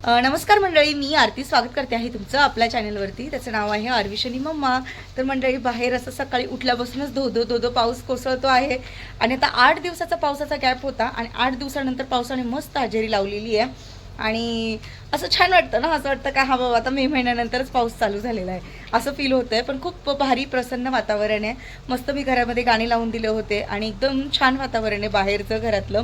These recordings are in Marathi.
नमस्कार मंडळी, मी आरती स्वागत करते आहे तुमचं आपल्या चॅनलवरती. त्याचं नाव आहे आरवी आणि मम्मा. तर मंडळी, बाहेर असं सकाळी उठल्यापासूनच धो पाऊस कोसळतो आहे आणि आता 8 दिवसाचा पावसाचा गॅप होता आणि 8 दिवसानंतर पावसाने मस्त हजेरी लावलेली आहे आणि असं छान वाटतं ना. असं वाटतं का हा बाबा आता मे महिन्यानंतरच पाऊस चालू झालेला आहे असं फील होतं आहे. पण खूप भारी प्रसन्न वातावरण आहे. मस्त मी घरामध्ये गाणी लावून दिले होते आणि एकदम छान वातावरण आहे बाहेरचं घरातलं.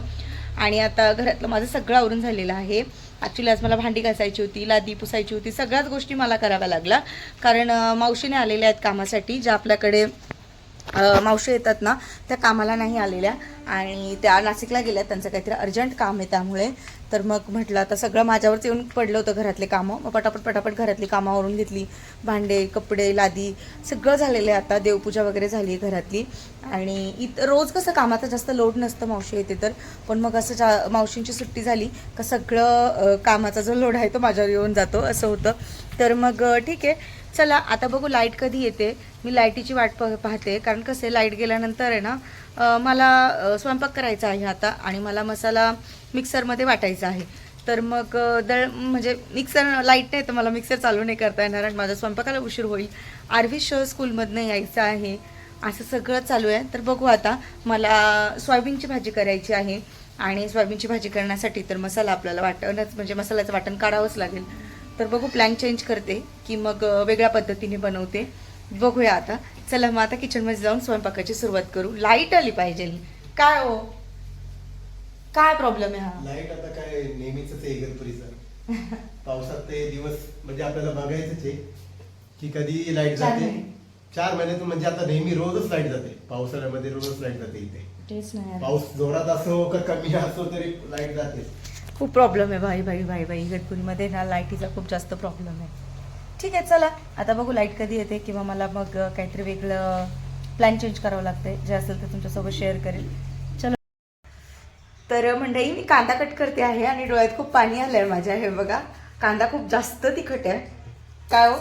आणि आता घरातलं माझं सगळं आवरून झालेलं आहे. ॲक्च्युली आज मला भांडी घासायची होती, लादी पुसायची होती, सगळ्याच गोष्टी मला कराव्या लागल्या कारण मावशीने आलेल्या आहेत कामासाठी. ज्या आपल्याकडे मावशी येतात ना त्या कामाला नाही आलेल्या आणि त्या नाशिकला गेल्या, त्यांचं काहीतरी अर्जंट काम आहे त्यामुळे. तर मग म्हटलं आता सगळं माझ्यावरच येऊन पडलं होतं घरातले कामं. मग पटापट घरातली कामावरून घेतली. भांडे, कपडे, लादी सगळं झालेलं आहे. आता देवपूजा वगैरे झाली आहे घरातली. आणि रोज कसं कामाचा जास्त लोड नसतं मावशी येते तर, पण मग असं मावशींची सुट्टी झाली का सगळं कामाचा जो लोड आहे तो माझ्यावर येऊन जातो असं होतं. तर मग ठीक आहे, चला आता बघू लाईट कधी येते. मी लाईटीची वाट पाहते कारण कसं आहे, लाईट गेल्यानंतर आहे ना मला स्वयंपाक करायचा आहे आता आणि मला मसाला मिक्सरमध्ये वाटायचा आहे. तर मग म्हणजे मिक्सर लाईट नाही तर मला मिक्सर चालू नाही करता येणार आणि माझ्या स्वयंपाकाला उशीर होईल. आरवीश स्कूलमधनं यायचं आहे असं सगळं चालू आहे. तर बघू आता, मला सोयाबीनची भाजी करायची आहे आणि सोयाबीनची भाजी करण्यासाठी तर मसाला आपल्याला वाटणच म्हणजे मसाल्याचं वाटण काढावंच लागेल. तर बघू प्लॅन चेंज करते की मग वेगळ्या पद्धतीने बनवते, बघूया आता. चला मग आता किचनमध्ये जाऊन स्वयंपाकाची सुरुवात करू. लाईट आली पाहिजे. काय हो, काय प्रॉब्लेम आहे हा? लाईट आता काय नेहमीच आहे इगतपुरीचा. पावसात ते दिवस म्हणजे आपल्याला बघायचंच आहे की कधी लाईट जाते. 4 महिन्यातून म्हणजे आता नेहमी रोजच लाईट जाते. पावसाळ्यामध्ये रोजच लाईट जाते इथे. तेच नाही, पाऊस जोरात असो का कमी असो तरी लाईट जाते. खूप प्रॉब्लेम आहे भाई इगतपुरीमध्ये ना लाईटीचा खूप जास्त प्रॉब्लेम आहे. ठीक आहे, चला आता बघू लाईट कधी येते किंवा मला मग काहीतरी वेगळं प्लॅन चेंज करावं लागतंय. जे असेल ते तुमच्यासोबत शेअर करेल. चलो, तर मंडळी मी कांदा कट करते आहे आणि डोळ्यात खूप पाणी आलंय माझ्या. हे बघा, कांदा खूप जास्त तिखट आहे. काय हो,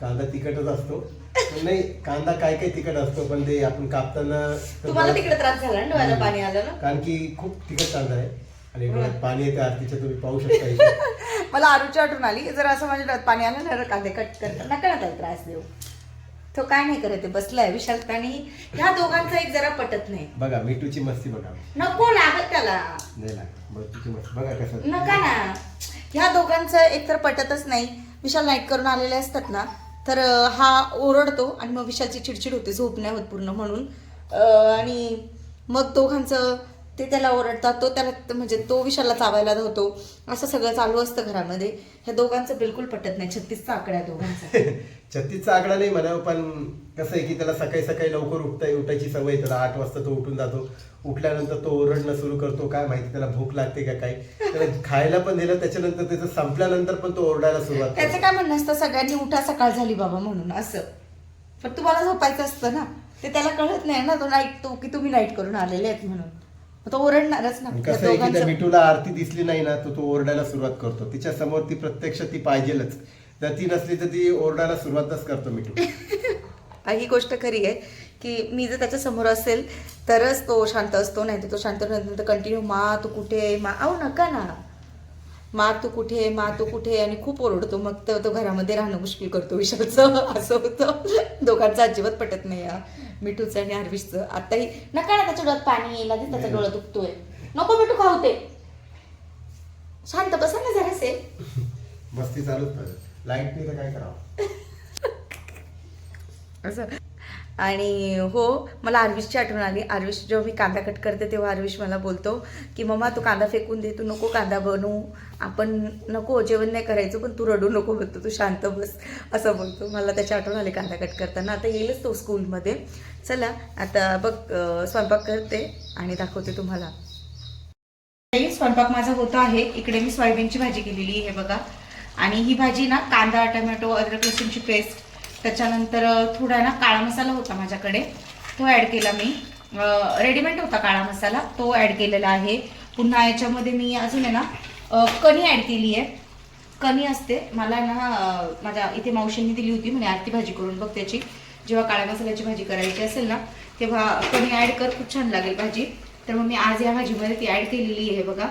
कांदा तिखटच असतो पण नाही, कांदा काय तिखट असतो पण ते आपण कापताना तुम्हाला तिकडे त्रास झाला ना, डोळ्याला पाणी आलं ना? कारण की खूप तिखट कांदा आहे आणि डोळ्यात पाणी येते. आरतीच्या तुम्ही पाहू शकता इथे. मला आरूची आठवण आली. जर असं माझ्या डोळ्यात पाणी आलं ना कांदे कट करता, नका ना त्याला त्रास देऊ. तो काय नाही करत, बसलाय विशाल. आणि ह्या दोघांचं एक जरा पटत नाही. बघा मिठूची मस्ती बघा. नको लागत त्याला, नाही लागत मिठूची मस्ती बघा कसं. नका ना. ह्या दोघांचं एक तर पटतच नाही. विशाल नाईट करून आलेले असतात ना तर हा ओरडतो आणि मग विशालची चिडचिड होते, झोप नाही होत पूर्ण म्हणून. आणि मग दोघांचं ते त्याला ओरडतात, तो त्याला म्हणजे तो विशालला चावायला धावतो. असं सगळं चालू असतं घरामध्ये. ह्या दोघांचं बिलकुल पटत नाही. 36चा आकडा आहे दोघांचा. 36चा आकडा नाही म्हणावं, पण कसं आहे की त्याला सकाळी लवकर उठायची सवय. त्याला 8 वाजता तो उठून जातो. उठल्यानंतर तो ओरडणं सुरू करतो. काय माहिती त्याला भूक लागते का काय. त्याला खायला पण दिलं, त्याच्यानंतर त्याचं संपल्यानंतर पण तो ओरडायला सुरुवात करतो. त्याचं काय म्हणणं असतं, सगळ्यांनी उठा सकाळ झाली बाबा म्हणून असं. पण तुम्हाला झोपायचं असतं ना, ते त्याला कळत नाही ना. तो की तुम्ही नाईट करून आलेले आहेत म्हणून तो ओरडणारच ना. कसं आहे की त्या मिठूला आरती दिसली नाही ना तो ओरडायला सुरुवात करतो. तिच्या समोर ती प्रत्यक्ष ती पाहिजेलच. जर ती नसली तर ती ओरडायला सुरुवातच करतो मिठू. ही गोष्ट खरी आहे की मी जर त्याच्या समोर असेल तरच तो शांत असतो, नाही तर तो शांत नंतर कंटिन्यू मा तू कुठे, मा अहो नका ना, मा तू कुठे आणि खूप ओरडतो. मग तो घरामध्ये राहणं मुश्किल करतो विशालचं. असं होतं. दोघांचं अजिबात पटत नाही या मिठूचं आणि आरवीशचं. आताही नका ना, त्याच्या डोळ्यात पाणी येईल, आधी त्याचा डोळा दुखतोय. नको मिठू खावते, शांत बसा ना जरासे. मस्ती चालूच पाहिजे. लाईट नाही तर काय करावं असं. आणि हो, मला आरवीशची आठवण आली. आरवीश जेव्हा मी कांदा कट करते तेव्हा आरवीश मला बोलतो की मम्मा तू कांदा फेकून दे, तू नको कांदा बनवू, आपण नको जेवण नाही करायचं, पण तू रडू नको बोलतो, तू शांत बस असं बोलतो. मला त्याची आठवण आली कांदा कट करताना. आता येईलच तो स्कूलमध्ये. चला आता बघ स्वयंपाक करते आणि दाखवते तुम्हाला. स्वयंपाक माझा होता आहे. इकडे मी सोयाबीनची भाजी केलेली आहे बघा. आणि ही भाजी ना कांदा, टोमॅटो, अद्रक लसूणची पेस्ट, त्याच्यानंतर थोडा ना काळा मसाला होता माझ्याकडे, तो ॲड केला मी. रेडीमेड होता काळा मसाला, तो ॲड केलेला आहे. पुन्हा याच्यामध्ये मी अजून आहे ना कणी ॲड केली आहे. कणी असते मला ना माझ्या इथे मावशींनी दिली होती, म्हणे आरती भाजी करून बघ त्याची. जेव्हा काळ्या मसाल्याची भाजी करायची असेल ना तेव्हा कणी ॲड कर, खूप छान लागेल भाजी. तर मग मी आज या भाजीमध्ये ती ॲड केलेली आहे बघा.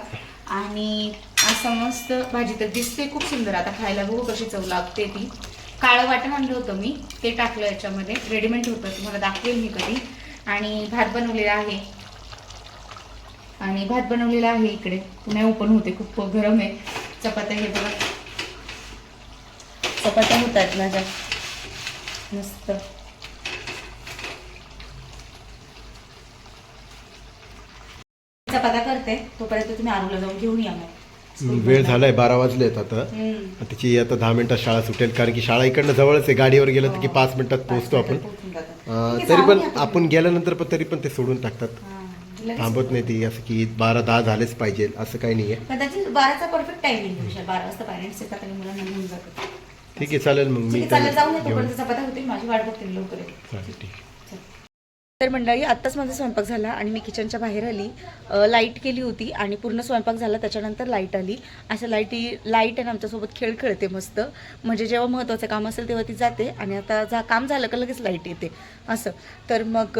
आणि असं मस्त भाजी तर दिसते खूप सुंदर. आता खायला बघू कशी चव लागते ती. काळं वाटण आणलं होतं मी, ते टाकलं याच्यामध्ये, रेडीमेड होतं, तुम्हाला दाखवेल मी कधी. आणि भात बनवलेला आहे, इकडे नाही ओपन होते, खूप गरम आहे. चपात्या हे बघा, चपात्या होत आहेत माझ्या मस्त. चपात्या करते तोपर्यंत तुम्ही आरूला जाऊन घेऊन या मग. वेळ झालाय, 12 वाजलेत आता. त्याची आता 10 मिनिटात शाळा सुटेल, कारण की शाळा इकडनं जवळच आहे. गाडीवर गेलं तर की 5 मिनिटात पोहोचतो आपण. तरी पण आपण गेल्यानंतर पण तरी पण ते सोडून टाकतात, थांबत नाही ती, असं की 12-10 झालेच पाहिजे असं काही नाहीये. कदाचित 12चा परफेक्ट टायमिंग आहे. 12 वाजता पॅरेंट्स येतात आणि मुलांना घेऊन जातात. ठीक आहे, चालेल मग मी जाऊन येतो, पण चपात्या होतील, माझी वाट बघते लवकर. ठीक. तर मंडळी, आत्ताच माझा स्वयंपाक झाला आणि मी किचनच्या बाहेर आली. लाईट गेली होती आणि पूर्ण स्वयंपाक झाला, त्याच्यानंतर लाईट आली. असं लाईट आहे आमच्यासोबत खेळ खेळते मस्त. म्हणजे जेव्हा महत्त्वाचं काम असेल तेव्हा ती जाते आणि आता काम झालं का लगेच लाईट येते असं. तर मग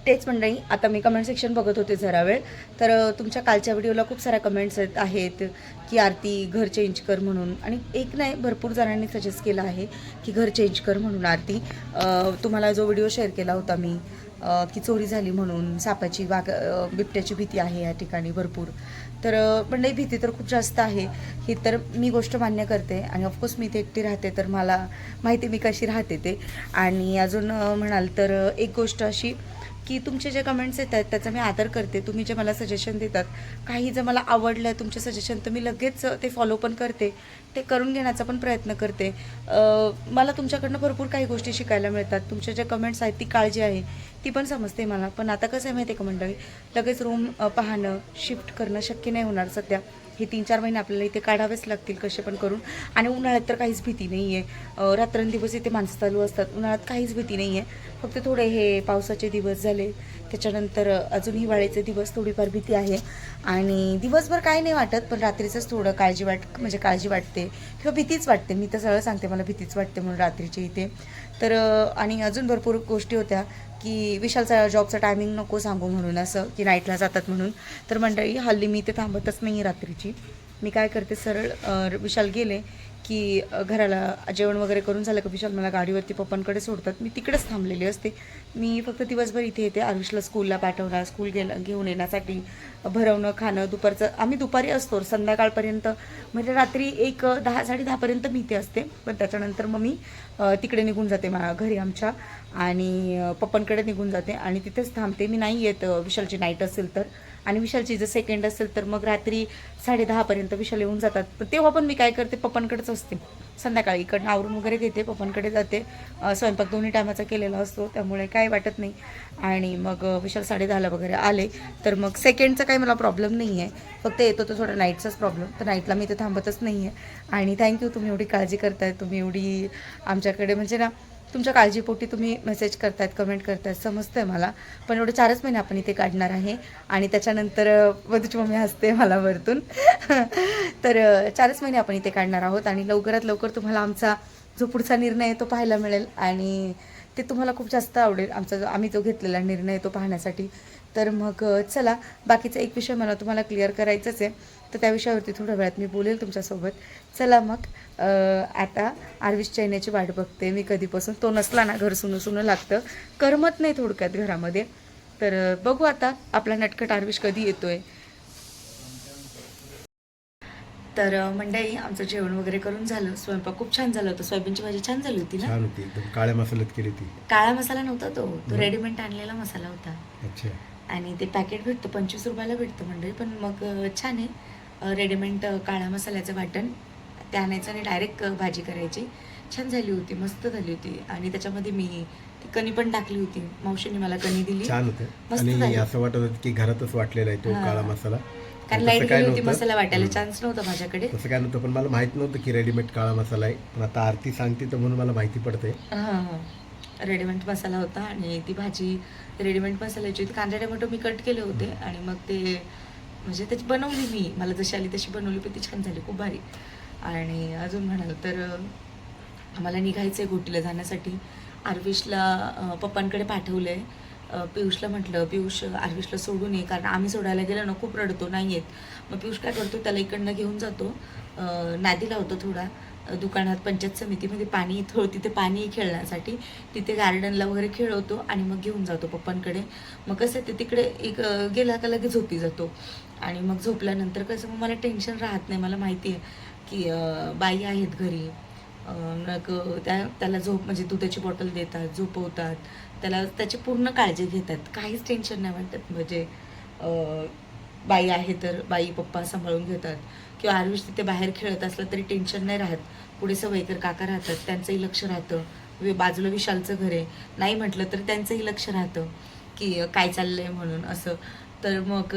तेच मंडळी, आता मी कमेंट सेक्शन बघत होते जरा वेळ, तर तुमच्या कालच्या व्हिडिओला खूप साऱ्या कमेंट्स आहेत की आरती घर चेंज कर म्हणून. आणि एक नाही, भरपूर जणांनी सजेस्ट केलं आहे की घर चेंज कर म्हणून आरती. तुम्हाला जो व्हिडिओ शेअर केला होता मी की चोरी झाली म्हणून, सापाची बिबट्याची भीती आहे या ठिकाणी भरपूर. तर मंडळी, भीती तर खूप जास्त आहे, ही तर मी गोष्ट मान्य करते. आणि ऑफकोर्स मी इथे एकटी राहते, तर मला माहिती मी कशी राहते ते. आणि अजून म्हणाल तर एक गोष्ट अशी की तुमचे जे कमेंट्स येत आहेत त्याचा मी आदर करते. तुम्ही जे मला सजेशन देतात, काही जर मला आवडलं आहे तुमचे सजेशन, तर मी लगेच ते फॉलो पण करते, ते करून घेण्याचा पण प्रयत्न करते. मला तुमच्याकडनं भरपूर काही गोष्टी शिकायला मिळतात. तुमचे जे कमेंट्स आहेत ती काळजी आहे, ती पण समजते मला. पण आता कसं आहे माहिती आहे का मंडळी, लगेच रूम पाहणं, शिफ्ट करणं शक्य नाही होणार सध्या. हे 3-4 महिने आपल्याला इथे काढावेच लागतील कसे पण करून. आणि उन्हाळ्यात तर काहीच भीती नाही आहे, रात्रंदिवस इथे माणसं चालू असतात, उन्हाळ्यात काहीच भीती नाही आहे. फक्त थोडे हे पावसाचे दिवस झाले, त्याच्यानंतर अजून हिवाळ्याचे दिवस, थोडीफार भीती आहे. आणि दिवसभर काही नाही वाटत, पण रात्रीचंच थोडं काळजी वाटते किंवा भीतीच वाटते. मी तर सरळ सांगते, मला भीतीच वाटते म्हणून रात्रीची इथे. तर आणि अजून भरपूर गोष्टी होत्या की विशालचा जॉबचा टायमिंग नको सांगू म्हणून, असं की नाईटला जातात म्हणून. तर मंडळी, हल्ली मी इथे थांबतच नाही रात्रीची. मी काय करते, सरळ विशाल गेले की घराला जेवण वगैरे करून झालं का विशाल मला गाडीवरती पप्पांकडे सोडतात, मी तिकडेच थांबलेली असते. मी फक्त दिवसभर इथे येते. आरुषला स्कूलला पाठवणार, स्कूल घेऊन येण्यासाठी भरवणं, खाणं. दुपारचं आम्ही दुपारी असतो, संध्याकाळपर्यंत म्हणजे रात्री 10-10:30पर्यंत मी इथे असते. पण त्याच्यानंतर मग मी तिकडे निघून जाते घरी आमच्या, आणि पप्पांकडे निघून जाते आणि तिथेच थांबते. मी नाही येत विशालची नाईट असेल तर. आणि विशालची जर सेकंड असेल तर मग रात्री 10:30पर्यंत विशाल येऊन जातात. पण तेव्हा पण मी काय करते, पप्पांकडेच असते. संध्याकाळी इकडनं आवरून वगैरे घेते, पप्पांकडे जाते. स्वयंपाक 2 टायमाचा केलेला असतो, त्यामुळे काय वाटत नाही. आणि मग विशाल 10:30ला वगैरे आले तर मग सेकंडचा काही मला प्रॉब्लेम नाही आहे, फक्त येतो तो थोडा नाईटचाच प्रॉब्लेम. तर नाईटला मी इथे थांबतच नाही आहे. आणि थँक्यू, तुम्ही एवढी काळजी करताय, तुम्ही एवढी आमच्याकडे म्हणजे ना, तुमच्या काळजीपोटी तुम्ही मेसेज करतायत, कमेंट करतायत, समजतं आहे मला. पण एवढे 4च महिने आपण इथे काढणार आहे. आणि त्याच्यानंतर वधूची मम्मी हसते मला वरतून. तर 4च महिने आपण इथे काढणार आहोत आणि लवकरात लवकर तुम्हाला आमचा जो पुढचा निर्णय आहे तो पाहायला मिळेल. आणि ते तुम्हाला खूप जास्त आवडेल, आम्ही जो घेतलेला निर्णय तो पाहण्यासाठी. तर मग चला, बाकीचा एक विषय मला तुम्हाला क्लिअर करायचाच आहे, तर त्या विषयावरती थोड्या वेळात मी बोलेल तुमच्यासोबत. चला मग, आता आरवीशच्या येण्याची वाट बघते मी कधीपासून. तो नसला ना, घर सुनं लागतं, करमत नाही थोडक्यात घरामध्ये. तर बघू आता आपला नटखट आरवीश कधी येतोय. तर मंडळी, आमचं जेवण वगैरे करून झालं, स्वयंपाक खूप छान झालं होतं. सोयाबीनची भाजी छान झाली होती ना, छान होती एकदम, काळ्या मसाल्यात केली ती. काळा मसाला नव्हता तो रेडीमेड आणलेला मसाला होता. अच्छा. आणि ते पॅकेट भेटतं, 25 रुपयाला भेटतं मंडळी. पण मग छान आहे, रेडीमेड काळ्या मसाल्याचं वाटण ते आणायचं आणि डायरेक्ट भाजी करायची. छान झाली होती, मस्त झाली होती. आणि त्याच्यामध्ये मी ती कणी पण टाकली होती, मावशीने मला कणी दिली, छान होतं. आणि असं वाटत होतं की घरातच वाटलेला आहे तो काळा मसाला. कारण लाईट गेली होती, मसाला वाटायला चान्स नव्हता माझ्याकडे. तसं काय नव्हतं, पण मला माहित नव्हतं की रेडीमेड काळा मसाला आहे. पण आता आरती सांगते तर म्हणून मला माहिती पडते. रेडीमेड मसाला होता आणि ती भाजी रेडीमेड मसाल्याची होती. कांदा टोमॅटो मी कट केले होते आणि मग ते म्हणजे त्याची बनवली मी, मला जशी आली तशी बनवली, पण ती छान झाली, खूप भारी. आणि अजून म्हणाल तर आम्हाला निघायचं आहे घोटीला जाण्यासाठी. आरवीशला पप्पांकडे पाठवलं आहे पियुषला म्हटलं, पियुष आर्विशला सोडून ये, कारण आम्ही सोडायला गेलो ना खूप रडतो, नाही येत. मग पियुष काय करतो, त्याला इकडनं घेऊन जातो, नादी लावतो थोडा, दुकानात पंचायत समितीमध्ये पाणी तिथे पाणी खेळण्यासाठी, तिथे गार्डनला वगैरे खेळवतो आणि मग घेऊन जातो पप्पांकडे. मग कसं ते तिकडे एक गेला का लगेच झोपी जातो. आणि मग झोपल्यानंतर कसं मग मला टेन्शन राहत नाही. मला माहिती आहे की बाई आहेत घरी, मग त्याला झोप म्हणजे दुधाची बॉटल देतात, झोपवतात, त्याला त्याची पूर्ण काळजी घेतात, काहीच टेन्शन नाही वाटत. म्हणजे बाई आहे तर बाई पप्पा सांभाळून घेतात. किंवा आरुष तिथे बाहेर खेळत असलं तरी टेन्शन नाही राहत. पुढे सवयकर काका राहतात, त्यांचंही लक्ष राहतं. बाजूला विशालचं घर आहे, नाही म्हटलं तर त्यांचंही लक्ष राहतं की काय चाललंय म्हणून असं. तर मग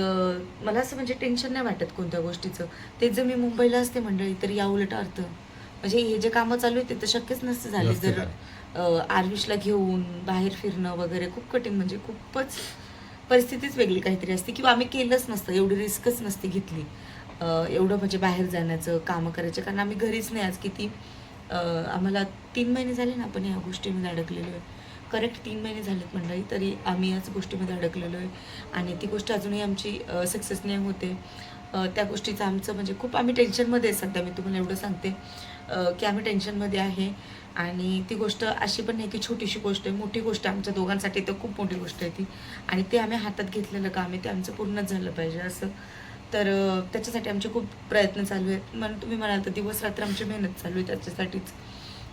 मला असं म्हणजे टेन्शन नाही वाटत कोणत्या गोष्टीचं. तेच जर मी मुंबईला असते मंडळी तर या उलट अर्थ म्हणजे हे जे कामं चालू आहेत ते तर शक्यच नसते झाले जर आरुषला घेऊन बाहेर फिरणं वगैरे खूप कठीण, म्हणजे खूपच परिस्थितीच वेगळी काहीतरी असते. किंवा आम्ही केलंच नसतं, एवढी रिस्कच नसती घेतली एवढं म्हणजे बाहेर जाण्याचं, कामं करायचं. कारण आम्ही घरीच नाही आज किती आम्हाला 3 महिने झाले ना आपण या गोष्टीमध्ये अडकलेलो आहे. करेक्ट 3 महिने झालेत मंडळी, तरी आम्ही याच गोष्टीमध्ये अडकलेलो आहे. आणि ती गोष्ट अजूनही आमची सक्सेस नाही होते. त्या गोष्टीचं आमचं म्हणजे खूप आम्ही टेन्शनमध्ये आहे सध्या. मी तुम्हाला एवढं सांगते की आम्ही टेन्शनमध्ये आहे. आणि ती गोष्ट अशी पण नाही की छोटीशी गोष्ट आहे, मोठी गोष्ट आहे आमच्या दोघांसाठी, तर खूप मोठी गोष्ट आहे ती. आणि ते आम्ही हातात घेतलेलं काम आहे, ते आमचं पूर्णच झालं पाहिजे असं. तर त्याच्यासाठी आमचे खूप प्रयत्न चालू आहेत. म्हणून तुम्ही म्हणाल तर दिवस रात्र आमची मेहनत चालू आहे त्याच्यासाठीच.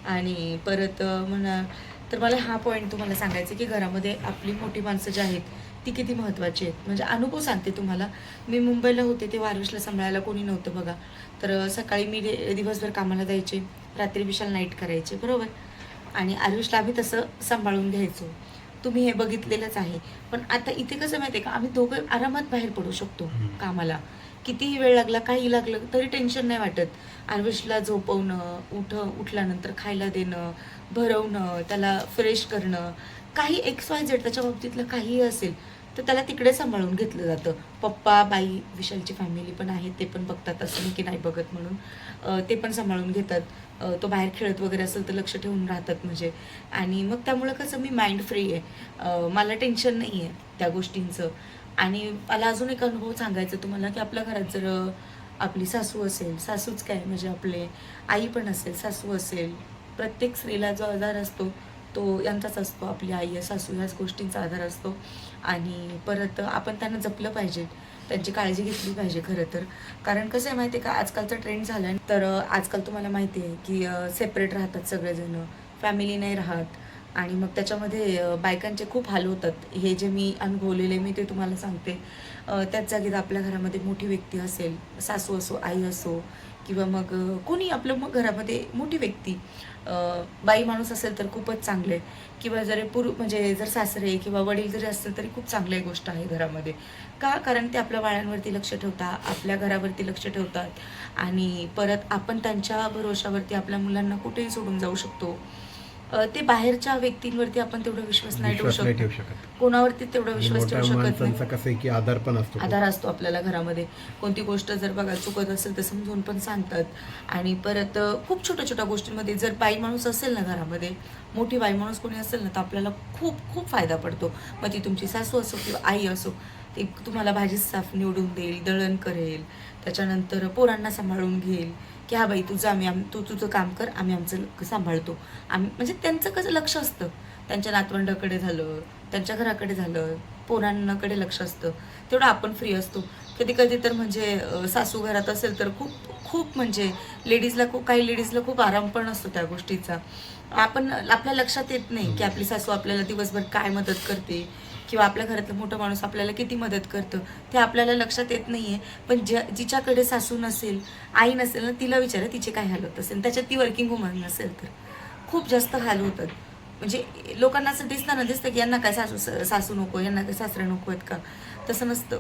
आणि परत म्हणा तर मला हा पॉईंट तुम्हाला सांगायचं की घरामध्ये आपली मोठी माणसं जी आहेत ती किती महत्त्वाची आहेत. म्हणजे अनुभव सांगते तुम्हाला. मी मुंबईला होते तेव्हा आरुषला सांभाळायला कोणी नव्हतं बघा. तर सकाळी मी दिवसभर कामाला जायचे, रात्री विशाल नाईट करायचे, बरोबर. आणि आरुषला आम्ही तसं सांभाळून घ्यायचो, तुम्ही हे बघितलेलंच आहे. पण आता इथे कसं माहिती आहे का, आम्ही दोघं आरामात बाहेर पडू शकतो कामाला. कितीही वेळ लागला, काही लागलं तरी टेन्शन नाही वाटत. आरुषला झोपवणं, उठल्यानंतर खायला देणं, भरवणं, त्याला फ्रेश करणं, काही XYZ त्याच्या बाबतीतलं काहीही असेल तर त्याला तिकडे सांभाळून घेतलं जातं. पप्पा, बाई, विशालची फॅमिली पण आहे, ते पण बघतात, असं नाही की नाही बघत म्हणून. ते पण सांभाळून घेतात. तो बाहेर खेळत वगैरे असेल तर लक्ष ठेवून राहतात म्हणजे. आणि मग त्यामुळं कसं मी माइंड फ्री आहे, मला टेन्शन नाही आहे त्या गोष्टींचं. आणि मला अजून एक अनुभव सांगायचा तुम्हाला की आपल्या घरात जर आपली सासू असेल, सासूच काय म्हणजे आपले आई पण असेल, सासू असेल, प्रत्येक स्त्रीला जो आधार असतो तो यांचाच असतो. आपली आई, सासू ह्याच गोष्टींचा आधार असतो. आणि परत आपण त्यांना जपलं पाहिजे, त्यांची काळजी घेतली पाहिजे खरं तर. कारण कसं आहे माहिती आहे का, आजकालचा ट्रेंड झाला आहे. तर आजकाल तुम्हाला माहिती आहे की सेपरेट राहतात सगळेजण, फॅमिली नाही राहत. आणि मग त्याच्यामध्ये बायकांचे खूप हाल होतात. हे जे मी अनुभवलेले मी ते तुम्हाला सांगते. त्याच जागेत आपल्या घरामध्ये मोठी व्यक्ती असेल, सासू असो, आई असो, किंवा मग कोणी आपलं मग घरामध्ये मोठी व्यक्ती, बाई माणूस असेल तर खूपच चांगले. किंवा जर म्हणजे जर सासरे किंवा वडील जरी असतील तरी खूप चांगली गोष्ट आहे घरामध्ये. का? कारण ते आपल्या बाळांवरती लक्ष ठेवतात, आपल्या घरावरती लक्ष ठेवतात. आणि परत आपण त्यांच्या भरोशावरती आपल्या मुलांना कुठेही सोडून जाऊ शकतो. ते बाहेरच्या व्यक्तींवरती आपण तेवढा विश्वास नाही ठेवू शकत, कोणावरती तेवढा विश्वास ठेवू शकत नाही. कसं आहे की आधार पण असतो, आधार असतो आपल्याला घरामध्ये. कोणती गोष्ट जर बघा चुकत असेल तर समजून पण सांगतात. आणि परत खूप छोट्या छोट्या गोष्टींमध्ये जर बाई माणूस असेल ना घरामध्ये, मोठी बाई माणूस कोणी असेल ना, तर आपल्याला खूप खूप फायदा पडतो. मग ती तुमची सासू असो किंवा आई असो, ती तुम्हाला भाजी साफ निवडून देईल, दळण करेल, त्याच्यानंतर पोरांना सांभाळून घेईल की हा बाई तू तुझं काम कर, आम्ही आमचं सांभाळतो. आम्ही म्हणजे त्यांचं कसं लक्ष असतं, त्यांच्या नातवंडाकडे झालं, त्यांच्या घराकडे झालं, पोरांकडे लक्ष असतं. तेवढं आपण फ्री असतो. कधी कधी तर म्हणजे सासू घरात असेल तर खूप म्हणजे काही लेडीजला खूप आराम पण असतो त्या गोष्टीचा. आपल्या लक्षात येत नाही की आपली सासू आपल्याला दिवसभर काय मदत करते, किंवा आपल्या घरातलं मोठं माणूस आपल्याला किती मदत करतं ते आपल्याला लक्षात येत नाही आहे. पण जिच्याकडे सासू नसेल, आई नसेल ना, तिला विचारा तिचे काय हाल होत असेल. त्याच्यात ती वर्किंग वुमन नसेल तर खूप जास्त हाल होतात. म्हणजे लोकांना असं दिसतं की यांना काय सासू नको, यांना काय सासरे नको आहेत का. तसं नसतं.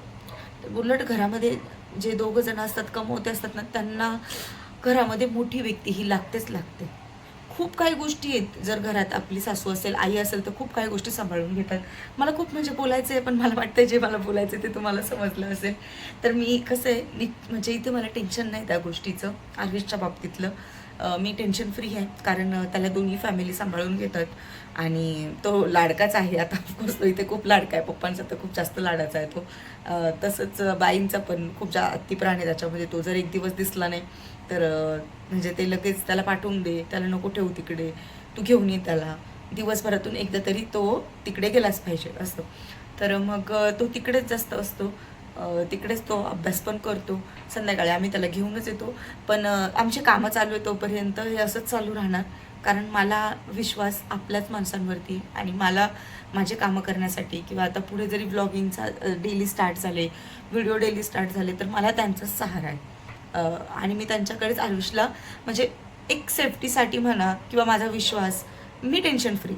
उलट घरामध्ये जे दोघं जण असतात, कमवते असतात ना, त्यांना घरामध्ये मोठी व्यक्ती ही लागतेच लागते. खूप काही गोष्टी आहेत. जर घरात आपली सासू असेल, आई असेल तर खूप काही गोष्टी सांभाळून घेतात. मला खूप म्हणजे बोलायचं आहे, पण मला वाटतं जे मला बोलायचं आहे ते तुम्हाला समजलं असेल. तर मी कसं आहे म्हणजे इथे मला टेन्शन नाही त्या गोष्टीचं, आर्विशच्या बाबतीतलं. मी टेन्शन फ्री आहे, कारण त्याला दोन्ही फॅमिली सांभाळून घेतात आणि तो लाडकाच आहे. आता ऑफकोर्स तो इथे खूप लाडका आहे, पप्पांचा तर खूप जास्त लाडाचा आहे तो. तसंच बाईंचा पण खूप अति प्राण आहे त्याच्यामध्ये. तो जर एक दिवस दिसला नाही तर म्हणजे ते लगेच त्याला पाठवून दे, त्याला नको ठेवू तिकडे, तू घेऊन ये त्याला, दिवसभरातून एकदा तरी तो तिकडे गेलाच पाहिजे असं. तर मग तो तिकडेच जास्त असतो, तिकडेच तो अभ्यास पण करतो. संध्याकाळी आम्ही त्याला घेऊनच येतो. पण आमची कामं चालू आहे तोपर्यंत हे असंच चालू राहणार, कारण मला विश्वास आपल्याच माणसांवरती आहे आणि मला माझे कामं करण्यासाठी किंवा आता पुढे जरी व्लॉगिंगचा डेली स्टार्ट झाले, व्हिडिओ डेली स्टार्ट झाले, तर मला त्यांचाच सहारा आहे. आणि मी त्यांच्याकडेच आयुषला म्हणजे एक सेफ्टीसाठी म्हणा किंवा माझा विश्वास, मी टेन्शन फ्री.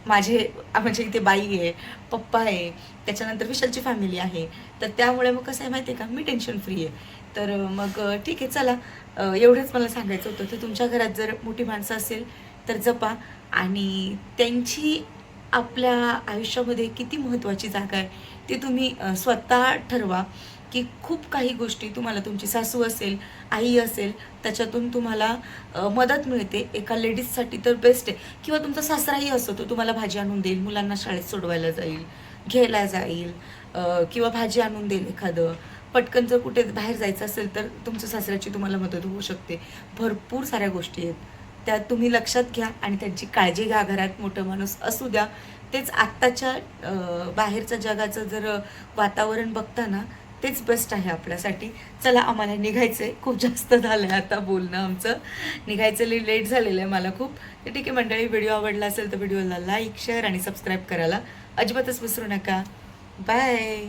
माझे म्हणजे इथे बाई आहे, पप्पा आहे, त्याच्यानंतर विशालची फॅमिली आहे, तर त्यामुळे मग कसं आहे माहिती आहे का, मी टेन्शन फ्री आहे. तर मग ठीक आहे, चला एवढंच मला सांगायचं होतं. तर तुमच्या घरात जर मोठी माणसं असेल तर जपा, आणि त्यांची आपल्या आयुष्यामध्ये किती महत्त्वाची जागा आहे ते तुम्ही स्वतः ठरवा. की खूप काही गोष्टी तुम्हाला तुमची सासू असेल, आई असेल, त्याच्यातून तुम्हाला मदत मिळते. एका लेडीजसाठी तर बेस्ट आहे. किंवा तुमचा सासराही असतो, तो तुम्हाला भाजी आणून देईल, मुलांना शाळेत सोडवायला जाईल, घ्यायला जाईल, किंवा भाजी आणून देईल एखादं. पटकन जर कुठे बाहेर जायचं असेल तर तुमच्या सासऱ्याची तुम्हाला मदत होऊ शकते. भरपूर साऱ्या गोष्टी आहेत, त्या तुम्ही लक्षात घ्या आणि त्यांची काळजी घ्या. घरात मोठं माणूस असू द्या. तेच आत्ताच्या बाहेरच्या जगाचं जर वातावरण बघता ना, तेच बेस्ट आहे आपल्यासाठी. चला, आम्हाला निघायचं आहे, खूप जास्त झालं आहे आता बोलणं आमचं, निघायचं लेट झालेलं आहे मला खूप. तर ठीक आहे मंडळी, व्हिडिओ आवडला असेल तर व्हिडिओला लाईक, शेअर आणि सबस्क्राईब करायला अजिबातच विसरू नका. बाय.